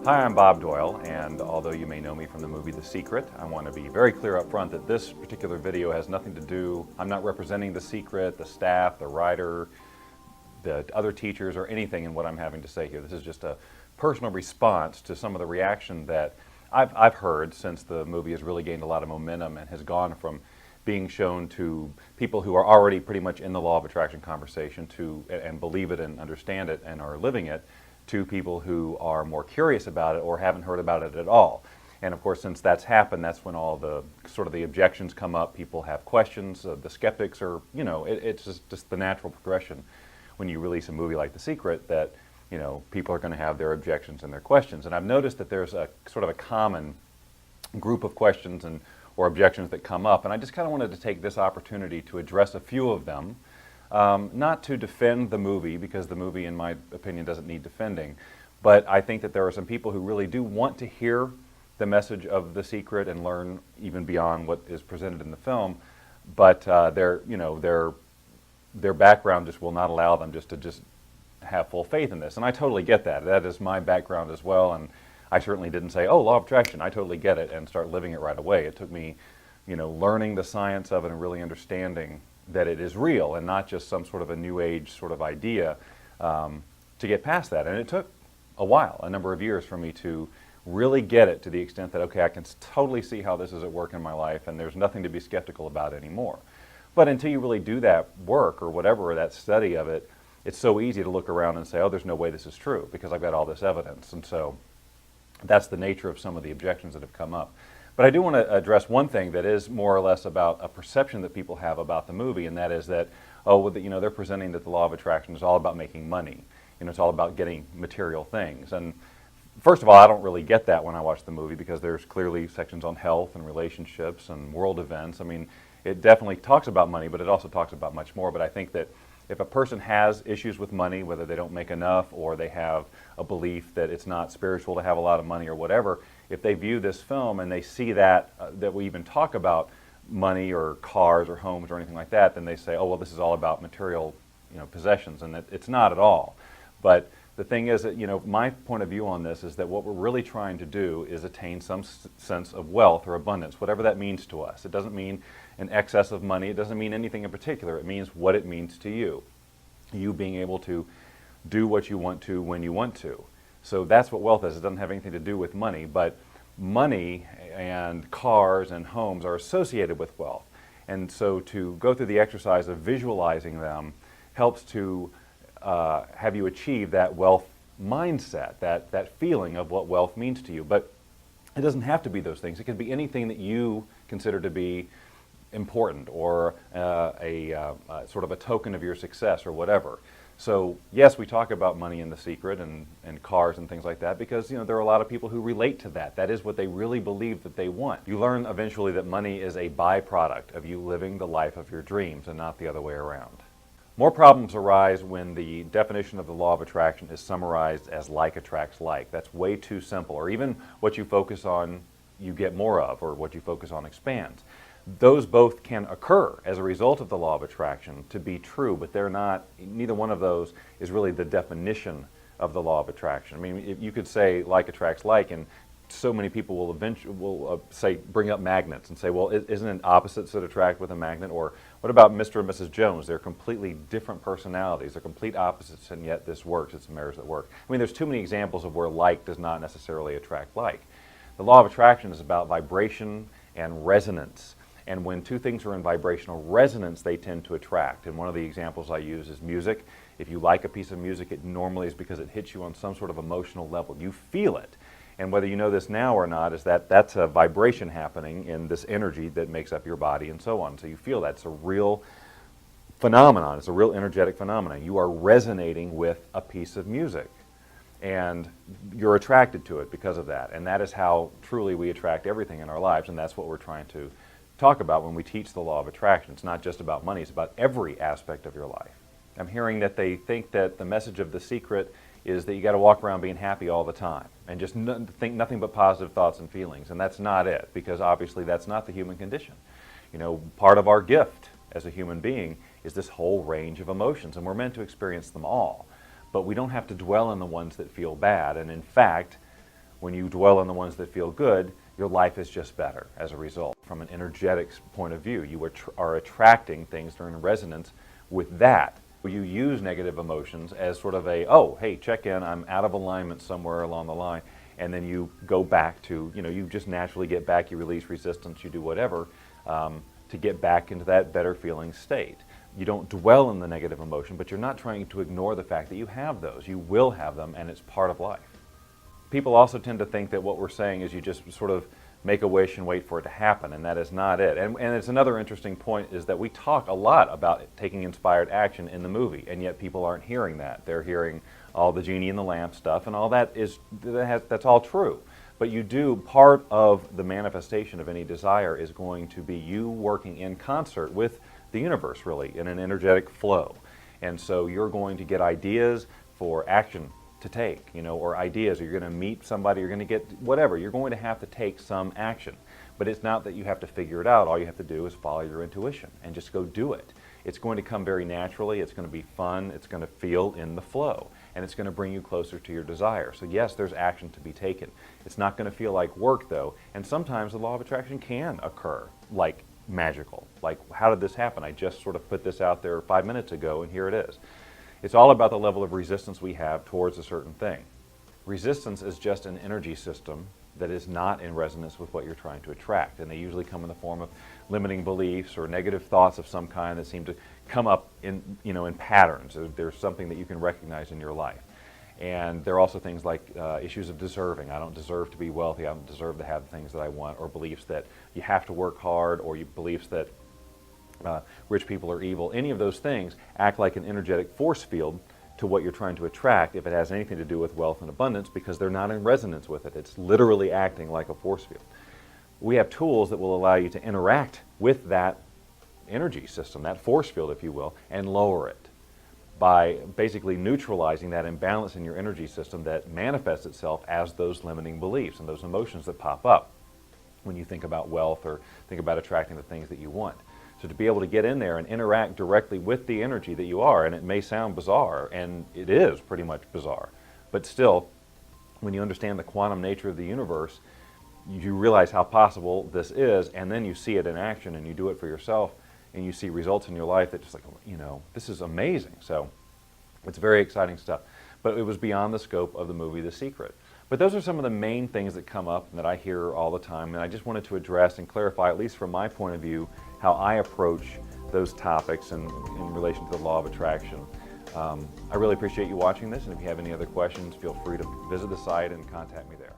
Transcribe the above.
Hi, I'm Bob Doyle, and although you may know me from the movie The Secret, I want to be very clear up front that this particular video has nothing to do, I'm not representing The Secret, the staff, the writer, the other teachers, or anything in what I'm having to say here. This is just a personal response to some of the reaction that I've heard since the movie has really gained a lot of momentum and has gone from being shown to people who are already pretty much in the law of attraction conversation and believe it and understand it and are living it, to people who are more curious about it or haven't heard about it at all. And of course, since that's happened, that's when all the sort of the objections come up. People have questions. The skeptics are, it's just the natural progression when you release a movie like The Secret that, people are going to have their objections and their questions. And I've noticed that there's a sort of a common group of questions or objections that come up. And I just kind of wanted to take this opportunity to address a few of them. Not to defend the movie, because the movie, in my opinion, doesn't need defending, but I think that there are some people who really do want to hear the message of The Secret and learn even beyond what is presented in the film, but their background just will not allow them to have full faith in this. And I totally get that. That is my background as well, and I certainly didn't say, oh, law of attraction, I totally get it, and start living it right away. It took me, learning the science of it and really understanding that it is real and not just some sort of a new age sort of idea, to get past that. And it took a while, a number of years, for me to really get it to the extent that, okay, I can totally see how this is at work in my life and there's nothing to be skeptical about anymore. But until you really do that work or whatever, that study of it, it's so easy to look around and say, oh, there's no way this is true because I've got all this evidence. And so that's the nature of some of the objections that have come up. But I do want to address one thing that is more or less about a perception that people have about the movie, and that is that, they're presenting that the law of attraction is all about making money. It's all about getting material things. And first of all, I don't really get that when I watch the movie, because there's clearly sections on health and relationships and world events. I mean, it definitely talks about money, but it also talks about much more. But I think that if a person has issues with money, whether they don't make enough or they have a belief that it's not spiritual to have a lot of money or whatever, if they view this film and they see that we even talk about money or cars or homes or anything like that, then they say, oh, well, this is all about material, possessions, and it's not at all. But the thing is that, my point of view on this is that what we're really trying to do is attain some sense of wealth or abundance, whatever that means to us. It doesn't mean an excess of money. It doesn't mean anything in particular. It means what it means to you. You being able to do what you want to when you want to. So that's what wealth is. It doesn't have anything to do with money, but money and cars and homes are associated with wealth. And so to go through the exercise of visualizing them helps to have you achieve that wealth mindset, that feeling of what wealth means to you. But it doesn't have to be those things. It can be anything that you consider to be important or a sort of a token of your success or whatever. So yes, we talk about money in The Secret and cars and things like that because there are a lot of people who relate to that. That is what they really believe that they want. You learn eventually that money is a byproduct of you living the life of your dreams and not the other way around. More problems arise when the definition of the law of attraction is summarized as like attracts like. That's way too simple. Or even what you focus on, you get more of, or what you focus on expands. Those both can occur as a result of the law of attraction to be true, but they're not, neither one of those is really the definition of the law of attraction. I mean, you could say like attracts like, and so many people will eventually say, bring up magnets and say, well, isn't it opposites that attract with a magnet? Or what about Mr. and Mrs. Jones? They're completely different personalities. They're complete opposites, and yet this works. It's a marriage that works. I mean, there's too many examples of where like does not necessarily attract like. The law of attraction is about vibration and resonance. And when two things are in vibrational resonance, they tend to attract. And one of the examples I use is music. If you like a piece of music, it normally is because it hits you on some sort of emotional level. You feel it. And whether you know this now or not, is that's a vibration happening in this energy that makes up your body and so on. So you feel that. It's a real phenomenon. It's a real energetic phenomenon. You are resonating with a piece of music. And you're attracted to it because of that. And that is how truly we attract everything in our lives. And that's what we're trying to talk about when we teach the law of attraction. It's not just about money. It's about every aspect of your life. I'm hearing that they think that the message of The Secret is that you got to walk around being happy all the time and just think nothing but positive thoughts and feelings. And that's not it, because obviously that's not the human condition. Part of our gift as a human being is this whole range of emotions, and we're meant to experience them all. But we don't have to dwell on the ones that feel bad. And in fact, When you dwell on the ones that feel good, your life is just better as a result. From an energetics point of view, you are attracting things that are in resonance with that. You use negative emotions as sort of a, oh, hey, check in, I'm out of alignment somewhere along the line, and then you go back to, you just naturally get back, you release resistance, you do whatever to get back into that better feeling state. You don't dwell in the negative emotion, but you're not trying to ignore the fact that you have those. You will have them, and it's part of life. People also tend to think that what we're saying is you just sort of make a wish and wait for it to happen, and that is not it. And it's another interesting point is that we talk a lot about taking inspired action in the movie, and yet people aren't hearing that. They're hearing all the genie in the lamp stuff, and all that's all true. But you do, part of the manifestation of any desire is going to be you working in concert with the universe, really, in an energetic flow. And so you're going to get ideas for action to take, or ideas, or you're going to meet somebody, you're going to get whatever, you're going to have to take some action. But it's not that you have to figure it out. All you have to do is follow your intuition and just go do it. It's going to come very naturally, it's going to be fun, it's going to feel in the flow, and it's going to bring you closer to your desire. So yes, there's action to be taken. It's not going to feel like work though, and sometimes the law of attraction can occur like magical. Like, how did this happen? I just sort of put this out there 5 minutes ago and here it is. It's all about the level of resistance we have towards a certain thing. Resistance is just an energy system that is not in resonance with what you're trying to attract, and they usually come in the form of limiting beliefs or negative thoughts of some kind that seem to come up in patterns. There's something that you can recognize in your life. And there are also things like issues of deserving. I don't deserve to be wealthy, I don't deserve to have the things that I want, or beliefs that you have to work hard, or beliefs that rich people are evil. Any of those things act like an energetic force field to what you're trying to attract if it has anything to do with wealth and abundance, because they're not in resonance with it. It's literally acting like a force field. We have tools that will allow you to interact with that energy system, that force field, if you will, and lower it by basically neutralizing that imbalance in your energy system that manifests itself as those limiting beliefs and those emotions that pop up when you think about wealth or think about attracting the things that you want. So to be able to get in there and interact directly with the energy that you are, and it may sound bizarre, and it is pretty much bizarre, but still, when you understand the quantum nature of the universe, you realize how possible this is, and then you see it in action and you do it for yourself, and you see results in your life that just like, this is amazing. So it's very exciting stuff. But it was beyond the scope of the movie The Secret. But those are some of the main things that come up and that I hear all the time, and I just wanted to address and clarify, at least from my point of view, how I approach those topics in relation to the law of attraction. I really appreciate you watching this, and if you have any other questions, feel free to visit the site and contact me there.